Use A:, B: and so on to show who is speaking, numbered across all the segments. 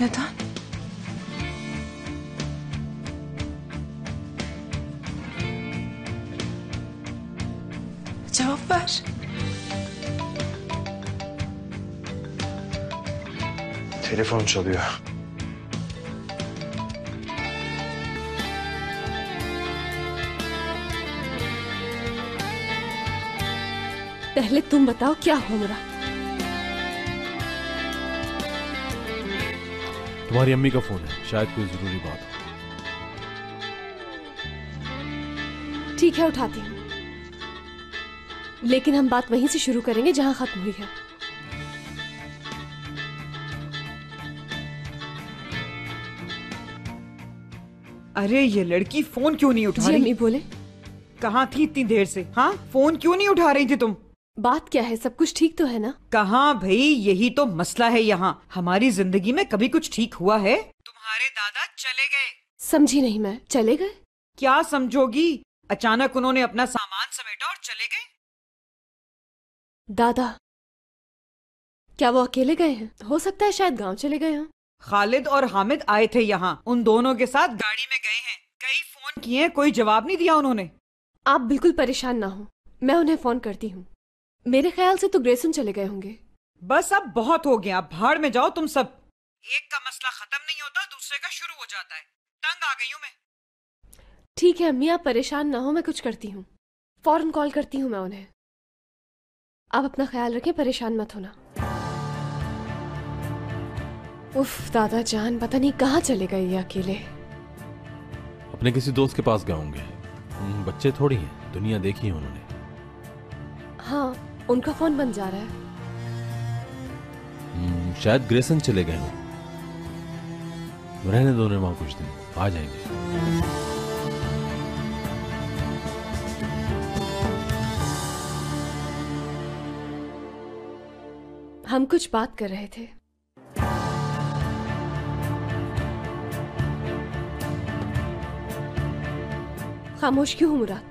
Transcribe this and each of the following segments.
A: Neden? Cevap ver.
B: Telefon çalıyor.
C: पहले तुम बताओ क्या हो रहा।
D: तुम्हारी अम्मी का फोन है, शायद कोई जरूरी बात हो।
C: ठीक है, उठाती हूँ, लेकिन हम बात वहीं से शुरू करेंगे जहां खत्म हुई है।
E: अरे ये लड़की फोन क्यों नहीं उठा
C: जी
E: रही?
C: अम्मी बोले।
E: कहाँ थी इतनी देर से? हाँ, फोन क्यों नहीं उठा रही थी तुम?
C: बात क्या है, सब कुछ ठीक तो है ना?
E: कहाँ भाई, यही तो मसला है यहाँ। हमारी जिंदगी में कभी कुछ ठीक हुआ है? तुम्हारे दादा चले गए।
C: समझी नहीं मैं। चले गए?
E: क्या समझोगी, अचानक उन्होंने अपना सामान समेटा और चले गए।
C: दादा क्या वो अकेले गए हैं? हो सकता है शायद गांव चले गए हों।
E: खालिद और हामिद आए थे यहाँ, उन दोनों के साथ गाड़ी में गए हैं। कई फोन किए, कोई जवाब नहीं दिया उन्होंने।
C: आप बिल्कुल परेशान ना हो, मैं उन्हें फोन करती हूँ। मेरे ख्याल से तो ग्रेसन चले गए होंगे।
E: बस अब बहुत हो गया, भाड़ में जाओ तुम सब। एक का मसला खत्म नहीं होता, दूसरे का शुरू हो जाता है। तंग आ गई हूँ मैं।
C: ठीक है अम्मी, आप परेशान ना हो, मैं कुछ करती हूँ, फौरन कॉल करती हूँ मैं उन्हें। आप अपना ख्याल रखें, परेशान मत होना। उफ दादा जान, पता नहीं कहाँ चले गए ये अकेले।
D: अपने किसी दोस्त के पास गए होंगे। बच्चे थोड़ी हैं, दुनिया देखी है उन्होंने।
C: हाँ, उनका फोन बंद जा रहा है।
D: शायद ग्रेसन चले गए हों। रहने दो उन्हें वहां कुछ दिन, आ जाएंगे।
C: हम कुछ बात कर रहे थे। खामोश क्यों हो मुराद?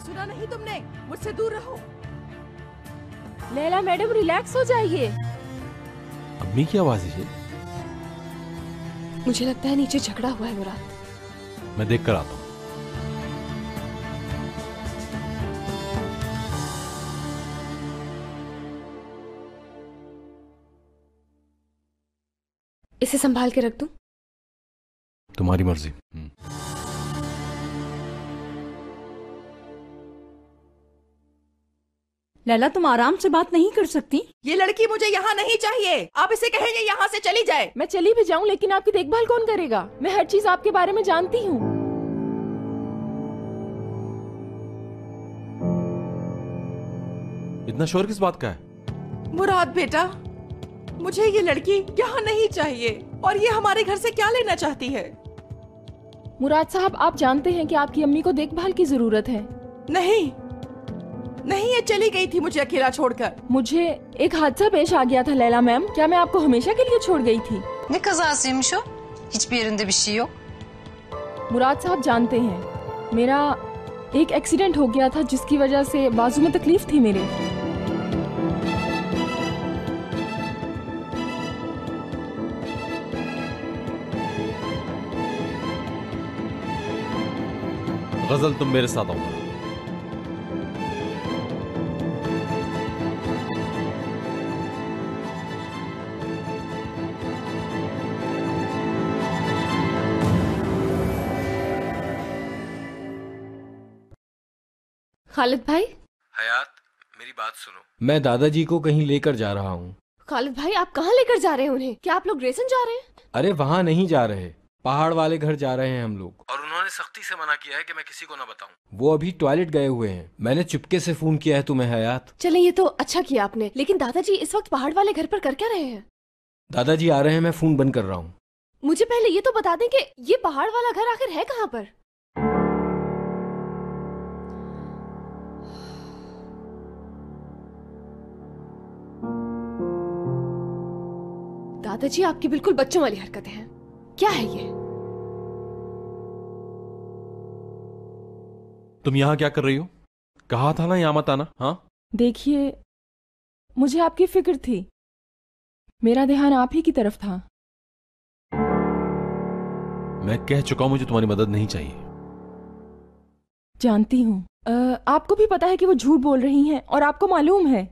F: सुना नहीं तुमने? मुझसे दूर रहो।
G: लैला मैडम रिलैक्स हो जाइए।
D: अम्मी की आवाज है।
C: मुझे लगता है नीचे झगड़ा हुआ है मुराद।
D: मैं देख कर आता हूँ।
C: इसे संभाल के रख दूं?
D: तुम्हारी मर्जी।
F: लैला तुम आराम से बात नहीं कर सकती? ये लड़की मुझे यहाँ नहीं चाहिए। आप इसे कहेंगे यहाँ से चली जाए।
G: मैं चली भी जाऊं लेकिन आपकी देखभाल कौन करेगा? मैं हर चीज आपके बारे में जानती हूँ।
D: इतना शोर किस बात का है?
F: मुराद बेटा, मुझे ये लड़की यहाँ नहीं चाहिए। और ये हमारे घर से क्या लेना चाहती है?
G: मुराद साहब, आप जानते हैं कि आपकी अम्मी को देखभाल की जरूरत है।
F: नहीं नहीं, ये चली गई थी मुझे अकेला छोड़कर।
G: मुझे एक हादसा पेश आ गया था लैला मैम। क्या मैं आपको हमेशा के लिए छोड़ गई थी?
H: Ne kazasıymış o? Hiçbir yerinde bir şey yok.
G: मुराद साहब जानते हैं, मेरा एक एक्सीडेंट हो गया था जिसकी वजह से बाजू में तकलीफ थी मेरे।
D: गजल तुम मेरे साथ आओ।
C: खालिद भाई।
B: हयात, मेरी बात सुनो।
I: मैं दादाजी को कहीं लेकर जा रहा हूँ।
C: खालिद भाई, आप कहाँ लेकर जा रहे हैं उन्हें? क्या आप लोग ग्रेसन जा रहे हैं?
I: अरे वहाँ नहीं जा रहे, पहाड़ वाले घर जा रहे हैं हम लोग।
B: और उन्होंने सख्ती से मना किया है कि मैं किसी को ना बताऊं।
I: वो अभी टॉयलेट गए हुए हैं। मैंने चुपके से फोन किया है तुम्हें हयात।
C: चले, ये तो अच्छा किया आपने, लेकिन दादाजी इस वक्त पहाड़ वाले घर पर कर क्या रहे हैं?
I: दादाजी आ रहे हैं, मैं फोन बंद कर रहा हूँ।
C: मुझे पहले ये तो बता दें कि ये पहाड़ वाला घर आखिर है कहाँ पर? दादाजी, आपकी बिल्कुल बच्चों वाली हरकतें हैं। क्या है ये?
D: तुम यहाँ क्या कर रही हो? कहा था ना यहाँ मत आना। हाँ,
G: देखिए, मुझे आपकी फिक्र थी। मेरा ध्यान आप ही की तरफ था।
D: मैं कह चुका हूं मुझे तुम्हारी मदद नहीं चाहिए।
G: जानती हूँ। आपको भी पता है कि वो झूठ बोल रही हैं और आपको मालूम है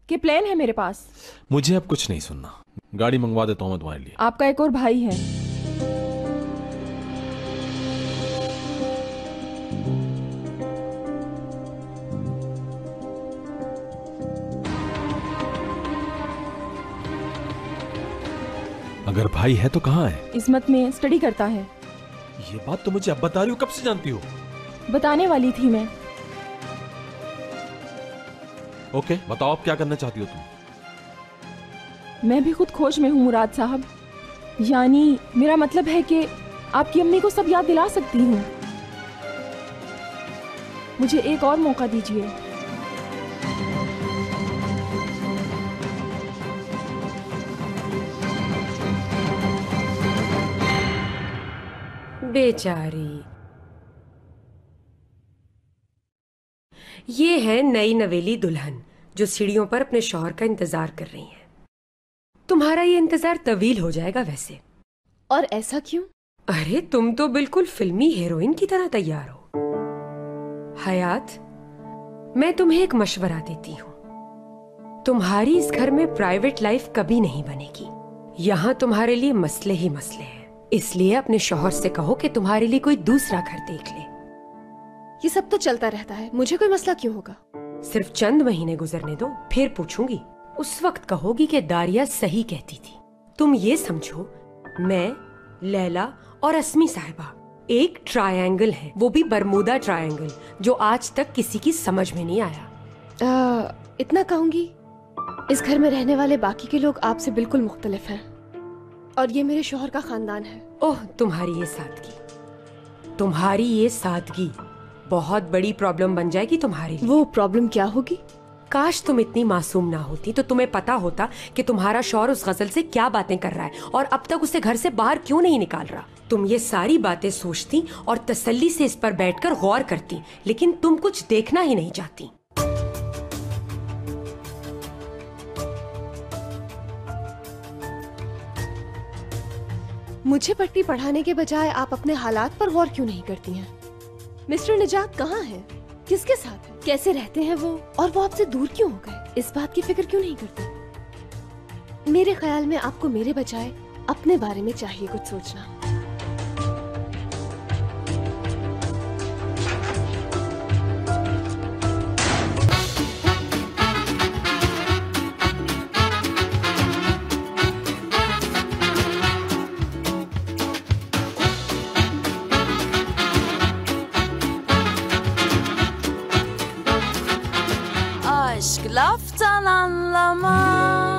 G: कि प्लान है मेरे पास।
D: मुझे अब कुछ नहीं सुनना। गाड़ी मंगवा देता हूं मैं तुम्हारे लिए।
G: आपका एक और भाई है।
D: अगर भाई है तो कहाँ है?
G: इस्मत में स्टडी करता है।
D: ये बात तो मुझे अब बता रही हो, कब से जानती हो?
G: बताने वाली थी मैं।
D: ओके, बताओ आप क्या करना चाहती हो तुम?
G: मैं भी खुद खोज में हूँ मुराद साहब। यानी मेरा मतलब है कि आपकी अम्मी को सब याद दिला सकती हूँ। मुझे एक और मौका दीजिए।
A: बेचारी, ये है नई नवेली दुल्हन जो सीढ़ियों पर अपने शौहर का इंतजार कर रही है। तुम्हारा ये इंतजार तवील हो जाएगा वैसे।
C: और ऐसा क्यों?
A: अरे तुम तो बिल्कुल फिल्मी हीरोइन की तरह तैयार हो। हयात, मैं तुम्हें एक मशवरा देती हूँ। तुम्हारी इस घर में प्राइवेट लाइफ कभी नहीं बनेगी। यहाँ तुम्हारे लिए मसले ही मसले हैं। इसलिए अपने शौहर से कहो कि तुम्हारे लिए कोई दूसरा घर देख ले।
C: ये सब तो चलता रहता है, मुझे कोई मसला क्यों होगा?
A: सिर्फ चंद महीने गुजरने दो, फिर पूछूंगी। उस वक्त कहोगी कि दारिया सही कहती थी। तुम ये समझो, मैं, लैला और अस्मी साहिबा एक ट्रायंगल है, वो भी बरमूदा ट्रायंगल, जो आज तक किसी की समझ में नहीं आया।
C: इतना कहूंगी, इस घर में रहने वाले बाकी के लोग आपसे बिल्कुल मुख्तलिफ हैं और ये मेरे शौहर का खानदान है।
A: ओह, तुम्हारी ये सादगी बहुत बड़ी प्रॉब्लम बन जाएगी तुम्हारे लिए।
C: वो प्रॉब्लम क्या होगी?
A: काश तुम इतनी मासूम ना होती तो तुम्हें पता होता कि तुम्हारा शौहर उस गजल से क्या बातें कर रहा है और अब तक उसे घर से बाहर क्यों नहीं निकाल रहा। तुम ये सारी बातें सोचती और तसल्ली से इस पर बैठकर गौर करती, लेकिन तुम कुछ देखना ही नहीं चाहती।
C: मुझे पट्टी पढ़ाने के बजाय आप अपने हालात पर गौर क्यों नहीं करती हैं? मिस्टर निजात कहाँ है? किसके साथ है? कैसे रहते हैं वो? और वो आपसे दूर क्यों हो गए? इस बात की फिक्र क्यों नहीं करती? मेरे ख्याल में आपको मेरे बजाय अपने बारे में चाहिए कुछ सोचना।
J: Aşk laftan anlamaz.